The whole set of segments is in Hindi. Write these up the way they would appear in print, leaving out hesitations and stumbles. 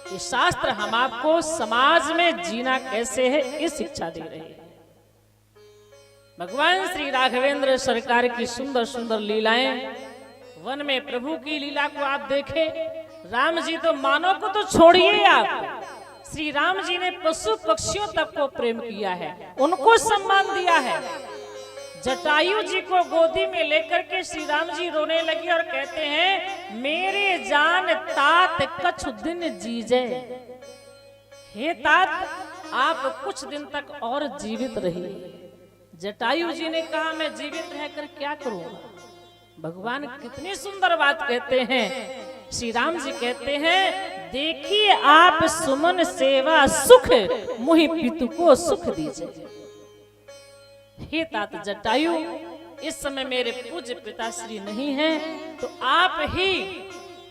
ये शास्त्र हम आपको समाज में जीना कैसे है ये शिक्षा दे रहे हैं। भगवान श्री राघवेंद्र सरकार की सुंदर सुंदर लीलाएं, वन में प्रभु की लीला को आप देखें। राम जी तो मानव को तो छोड़िए आप, श्री राम जी ने पशु पक्षियों तक को प्रेम किया है, उनको सम्मान दिया है। जटायु जी को गोदी में लेकर के श्री राम जी रोने लगे और कहते हैं मेरे जान तात कछु दिन जीजे। हे तात, आप कुछ दिन तक और जीवित रहिए। जटायु जी ने कहा मैं जीवित रहकर क्या करूंगा। भगवान कितनी सुंदर बात कहते हैं। श्री राम जी कहते हैं देखिए आप सुमन सेवा सुख मुहि पितु को सुख दीजिए। हे तात जटायु, इस समय मेरे पूज्य पिताश्री नहीं हैं, तो आप ही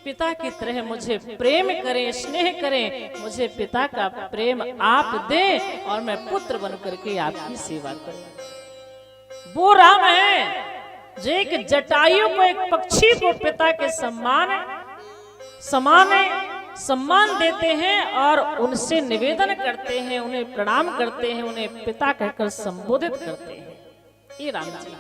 पिता की तरह मुझे प्रेम करें, स्नेह करें, मुझे पिता का प्रेम आप दें और मैं पुत्र बन करके आपकी सेवा करूं। वो राम है जो एक जटायु को, एक पक्षी को पिता के सम्मान देते हैं और उनसे निवेदन करते हैं, उन्हें प्रणाम करते हैं, उन्हें पिता कहकर संबोधित करते हैं। ये राम जी।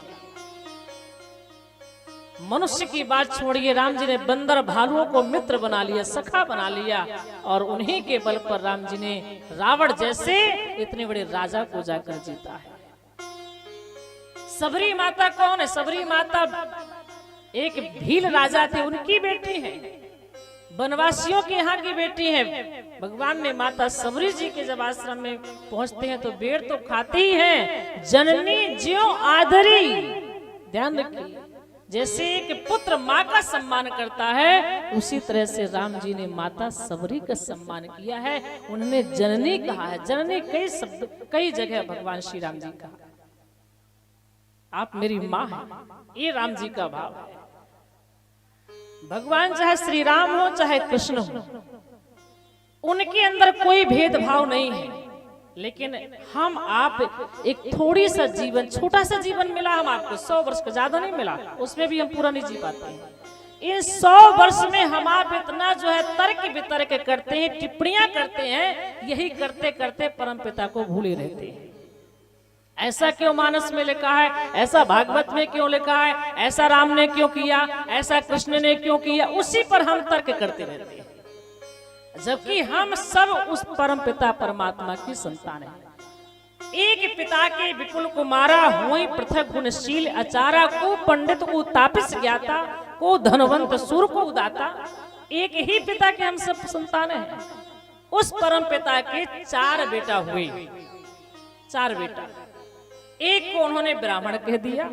मनुष्य की बात छोड़िए, राम जी ने बंदर भालुओं को मित्र बना लिया, सखा बना लिया और उन्हीं के बल पर राम जी ने रावण जैसे इतने बड़े राजा को जाकर जीता है। सबरी माता कौन है? सबरी माता एक भील राजा थे, उनकी बेटी है, वनवासियों के यहाँ की बेटी है। भगवान ने माता सबरी जी के जब आश्रम में पहुंचते हैं तो बेर तो खाती ही हैं। जननी ज्यों आदरी, ध्यान रखिए, जैसे एक पुत्र माँ का सम्मान करता है उसी तरह से राम जी ने माता सबरी का सम्मान किया है। उन्होंने जननी कहा है। जननी कई शब्द कई जगह भगवान श्री राम जी का, आप मेरी माँ है, ये राम जी का भाव है। भगवान चाहे श्री राम हो चाहे कृष्ण हो, उनके अंदर कोई भेदभाव नहीं है। लेकिन हम आप एक थोड़ी सा जीवन, छोटा सा जीवन मिला हम आपको, 100 वर्ष का ज्यादा नहीं मिला, उसमें भी हम पूरा नहीं जी पाते हैं। इस 100 वर्ष में हम आप इतना जो है तर्क वितर्क करते हैं, टिप्पणियां करते हैं, यही करते करते परमपिता को भूले रहते हैं। ऐसा क्यों मानस में लिखा है, ऐसा भागवत में क्यों लिखा है, ऐसा राम ने क्यों किया, ऐसा कृष्ण ने क्यों किया, उसी पर हम तर्क करते रहते हैं। जबकि हम सब उस परम पिता परमात्मा की संतान हैं। एक पिता के विपुल कुमारा हुई पृथक गुणशील आचारा, को पंडित को तापिस ज्ञाता, को धनवंत सूर को उदाता। एक ही पिता के हम सब संतान हैं। उस परम पिता के 4 बेटा हुए, 4 बेटा। एक को उन्होंने ब्राह्मण कह दिया,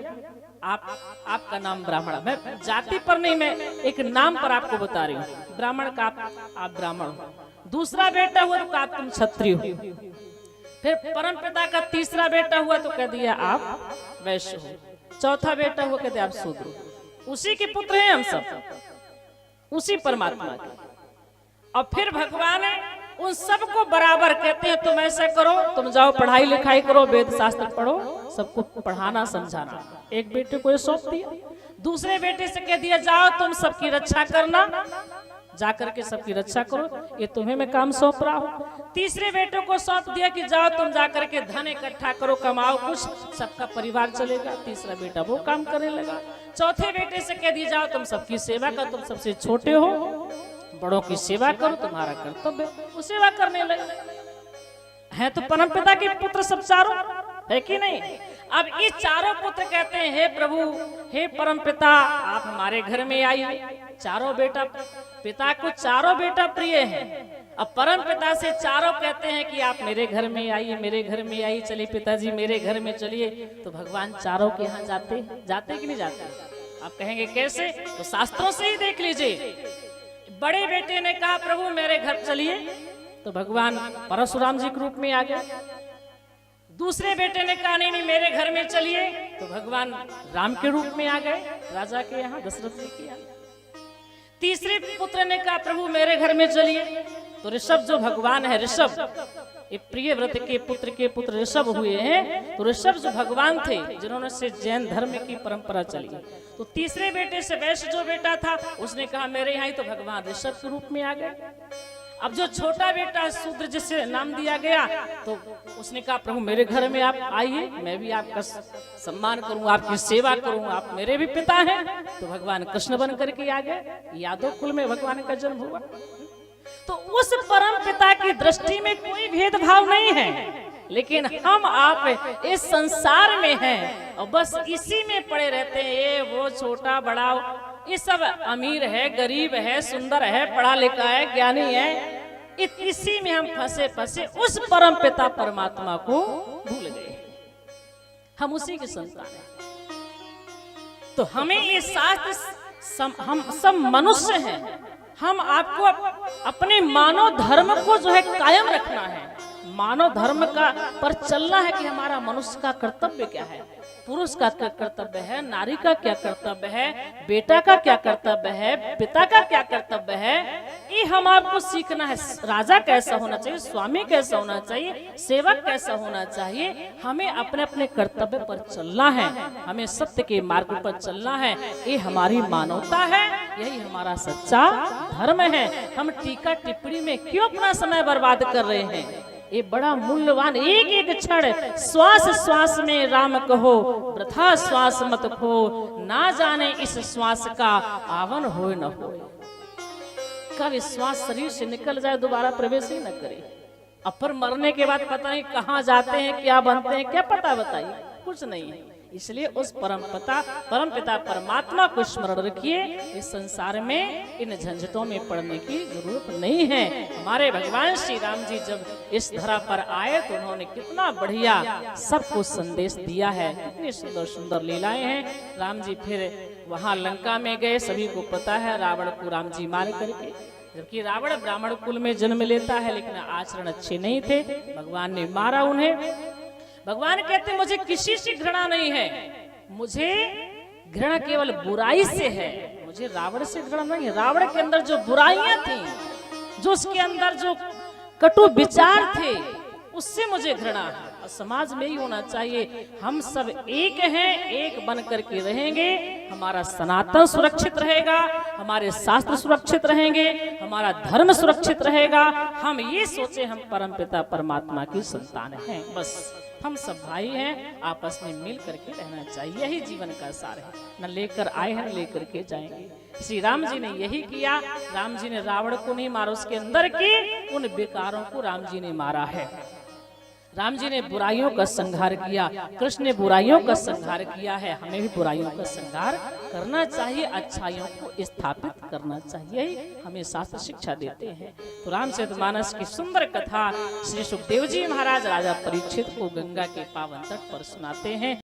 आपका नाम ब्राह्मण, मैं जाति पर नहीं, मैं एक नाम पर आपको बता रही हूँ। ब्राह्मण का आप ब्राह्मण हो। दूसरा बेटा हुआ तो कहा तुम क्षत्रिय हो। फिर परमपिता का तीसरा बेटा हुआ तो कह दिया आप वैश्य हो। चौथा बेटा हुआ कहते आप शूद्र हो। उसी के पुत्र हैं हम सब, उसी परमात्मा के। और फिर भगवान उन सबको बराबर कहते हैं तुम ऐसा करो, तुम जाओ पढ़ाई लिखाई करो, वेद शास्त्र पढ़ो, सबको पढ़ाना समझाना। एक बेटे को ये सौंप दिया। दूसरे बेटे से कह दिया जाओ तुम सबकी रक्षा करना, जाकर के सबकी रक्षा करो, ये तुम्हें मैं काम सौंप रहा हूँ। तीसरे बेटे को सौंप दिया कि जाओ तुम जाकर के धन इकट्ठा करो, कमाओ कुछ, सबका परिवार चलेगा। तीसरा बेटा वो काम करने लगा। चौथे बेटे से कह दिया जाओ तुम सबकी सेवा करो, तुम सबसे छोटे हो, बड़ों की सेवा करो, तुम्हारा कर्तव्य। वो सेवा करने लगे। है तो परमपिता के पुत्र सब चारों, है कि नहीं? अब ये चारों पुत्र कहते हैं हे प्रभु, हे परमपिता, आप हमारे घर में आइए। चारों बेटा, पिता को चारों बेटा प्रिय हैं। अब परमपिता से चारों कहते हैं कि आप मेरे घर में आइए, मेरे घर में आइए, चलिए पिताजी मेरे घर में चलिए। तो भगवान चारों के यहाँ जाते कि नहीं जाते? आप कहेंगे कैसे? तो शास्त्रों से ही देख लीजिए। बड़े बेटे ने कहा प्रभु मेरे घर चलिए, तो भगवान परशुराम जी के रूप में आ गए। दूसरे बेटे ने कहा नहीं मेरे घर में चलिए, तो भगवान राम के रूप में आ गए, राजा के यहाँ, दशरथ जी के यहाँ। तीसरे पुत्र ने कहा प्रभु मेरे घर में चलिए, तो ऋषभ जो भगवान है, ऋषभ ये प्रिय व्रत के पुत्र ऋषभ हुए हैं। तो ऋषभ जो भगवान थे जिन्होंने से जैन धर्म की परंपरा चली। तो तीसरे बेटे से वैश्य जो बेटा था उसने कहा मेरे यहाँ ही, तो भगवान ऋषभ के रूप में आ गए। अब जो छोटा बेटा शूद्र जिसे नाम दिया गया, तो उसने कहा प्रभु मेरे घर में आप आइए, मैं भी आपका सम्मान करूं, आपकी सेवा करूं, आप मेरे भी पिता हैं। तो भगवान कृष्ण बन करके आ गए। यादव कुल में भगवान का जन्म हुआ। तो उस परम पिता की दृष्टि में कोई भेदभाव नहीं है, लेकिन हम आप इस संसार में हैं और बस इसी में पड़े रहते हैं। ये वो छोटा बड़ा, ये सब अमीर है, गरीब है, सुंदर है, पढ़ा लिखा है, ज्ञानी है, इसी में हम फंसे फंसे उस परम पिता परमात्मा को भूल गए। हम उसी के संतान हैं। तो हमें ये शास्त्र, हम सब मनुष्य हैं, हम आपको अपने मानव धर्म को जो है कायम रखना है। मानव धर्म का पर चलना है कि हमारा मनुष्य का कर्तव्य क्या है, पुरुष का क्या कर्तव्य है, नारी का क्या कर्तव्य है, बेटा का क्या कर्तव्य है, पिता का क्या कर्तव्य है, ये हम आपको सीखना है। राजा कैसा होना चाहिए, स्वामी कैसा होना चाहिए, सेवक कैसा होना चाहिए, हमें अपने अपने कर्तव्य पर चलना है, हमें सत्य के मार्ग पर चलना है। ये हमारी मानवता है, यही हमारा सच्चा धर्म है। हम टीका टिप्पणी में क्यों अपना समय बर्बाद कर रहे हैं? ये बड़ा मूल्यवान एक एक क्षण, श्वास श्वास में राम कहो, वृथा श्वास मत खो, ना जाने इस श्वास का आवन हो न हो। कब श्वास शरीर से निकल जाए दोबारा प्रवेश ही न करे। अब पर मरने के बाद पता नहीं कहाँ जाते हैं, क्या बनते हैं, क्या पता, बताइए, कुछ नहीं है। इसलिए उस परम पिता परमात्मा को स्मरण रखिए। इस संसार में इन झंझटों में पड़ने की जरूरत नहीं है। हमारे भगवान श्री राम जी जब इस धरा पर आए तो उन्होंने कितना बढ़िया सबको संदेश दिया है, कितनी सुंदर सुंदर लीलाएं हैं। राम जी फिर वहां लंका में गए, सभी को पता है, रावण को राम जी मार करके। जबकि रावण ब्राह्मण कुल में जन्म लेता है, लेकिन आचरण अच्छे नहीं थे, भगवान ने मारा उन्हें। भगवान कहते मुझे किसी से घृणा नहीं है, मुझे घृणा केवल बुराई से है, मुझे रावण से घृणा नहीं है। रावण के अंदर जो बुराइयां थी, जो उसके अंदर जो कटु विचार थे, उससे मुझे घृणा है। और समाज में ही होना चाहिए, हम सब एक हैं, एक बन करके रहेंगे, हमारा सनातन सुरक्षित रहेगा, हमारे शास्त्र सुरक्षित रहेंगे, हमारा धर्म सुरक्षित रहेगा। हम ये सोचे हम परमपिता परमात्मा की संतान हैं, बस हम सब भाई हैं, आपस में मिल करके रहना चाहिए। यही जीवन का सार है। न लेकर आए हैं, लेकर के जाएंगे। श्री राम जी ने यही किया। राम जी ने रावण को नहीं मारा, उसके अंदर के उन बेकारों को राम जी ने मारा है। राम जी ने बुराइयों का संहार किया, कृष्ण ने बुराइयों का संहार किया है। हमें भी बुराइयों का संहार करना चाहिए, अच्छाइयों को स्थापित करना चाहिए, हमें शास्त्र शिक्षा देते हैं। तो रामचरितमानस की सुंदर कथा श्री सुखदेव जी महाराज राजा परीक्षित को गंगा के पावन तट पर सुनाते हैं।